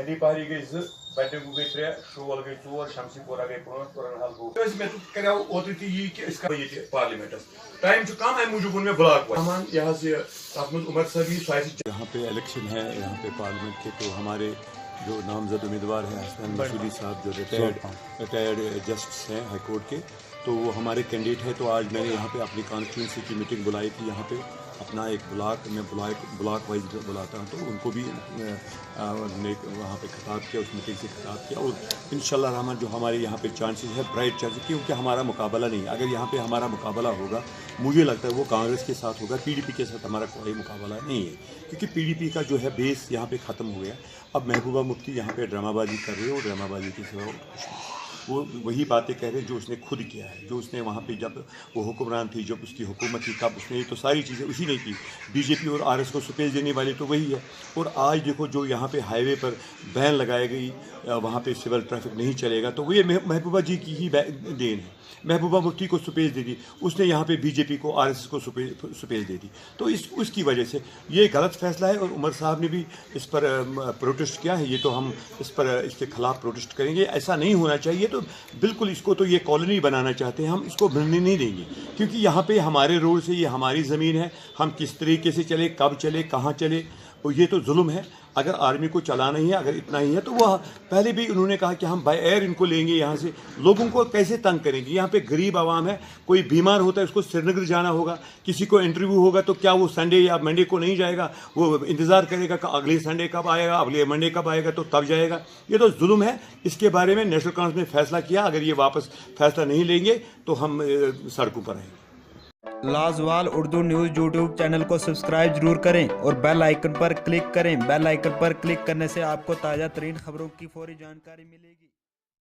मेहदी पहाड़ी गई 2, बटगू गई 3, शोल गई 4, शमसी पोरा गई 5, पुरनहल गो। मैं तो कह ओत ये पार्लियामेंट टाइम कम अमे मूजूब वो ब्लॉक यहाँ से उमर साहब यहाँ पे इलेक्शन है, यहाँ पे पार्लियामेंट के, तो हमारे जो नामजद उम्मीदवार हैं हसनैन मसूदी साहब जो रिटायर्ड जस्टिस हैं हाई कोर्ट के, तो वो हमारे कैंडिडेट है। तो आज मैंने यहाँ पे अपनी कॉन्स्टिट्यूंसी की मीटिंग बुलाई थी। यहाँ पे अपना एक ब्लॉक वाइज बुलाता हूँ, तो उनको भी ने वहाँ पे खिताब किया, उस मीटिंग से खिताब किया। और इंशाल्लाह रहमान जो हमारे यहाँ पे चांसेस है, ब्राइट चांसेस, क्योंकि हमारा मुकाबला नहीं है। अगर यहाँ पे हमारा मुकाबला होगा, मुझे लगता है वो कांग्रेस के साथ होगा, पीडीपी के साथ हमारा कोई मुकाबला नहीं है, क्योंकि पीडीपी का जो है बेस यहाँ पे ख़त्म हो गया। अब महबूबा मुफ्ती यहाँ पे ड्रामाबाजी कर रही है, और ड्रामाबाजी के सिवा कुछ नहीं। वो वही बातें कह रहे हैं जो उसने खुद किया है, जो उसने वहाँ पे जब वो हुक्मरान थी, जब उसकी हुकूमत थी, तब उसने तो सारी चीज़ें उसी ने की। बीजेपी और आरएस को सुपेज देने वाले तो वही है। और आज देखो जो यहाँ पे हाईवे पर बैन लगाई गई, वहाँ पे सिविल ट्रैफिक नहीं चलेगा, तो वो ये महबूबा जी की ही देन है। महबूबा मुफ्ती को सुपेज दे दी उसने, यहाँ पे बीजेपी को आरएसएस को सुपेज दे दी, तो उसकी वजह से ये गलत फैसला है। और उमर साहब ने भी इस पर प्रोटेस्ट किया है। ये तो हम इसके खिलाफ प्रोटेस्ट करेंगे, ऐसा नहीं होना चाहिए। तो बिल्कुल इसको तो ये कॉलोनी बनाना चाहते हैं, हम इसको बनने नहीं देंगे, क्योंकि यहाँ पे हमारे रोड से ये हमारी ज़मीन है। हम किस तरीके से चले, कब चले, कहाँ चले, और ये तो जुल्म है। अगर आर्मी को चलाना ही है, अगर इतना ही है, तो वह पहले भी उन्होंने कहा कि हम बाय एयर इनको लेंगे, यहाँ से लोगों को कैसे तंग करेंगे। यहाँ पे गरीब आवाम है, कोई बीमार होता है उसको श्रीनगर जाना होगा, किसी को इंटरव्यू होगा, तो क्या वो संडे या मंडे को नहीं जाएगा, वो इंतज़ार करेगा कि अगले संडे कब आएगा, अगले मंडे कब आएगा, तो तब जाएगा। ये तो जुल्म है। इसके बारे में नेशनल कांफ्रेंस ने फैसला किया, अगर ये वापस फैसला नहीं लेंगे तो हम सड़कों पर आएंगे। लाजवाल उर्दू न्यूज़ यूट्यूब चैनल को सब्सक्राइब जरूर करें और बेल आइकन पर क्लिक करें। बेल आइकन पर क्लिक करने से आपको ताज़ा तरीन खबरों की फौरी जानकारी मिलेगी।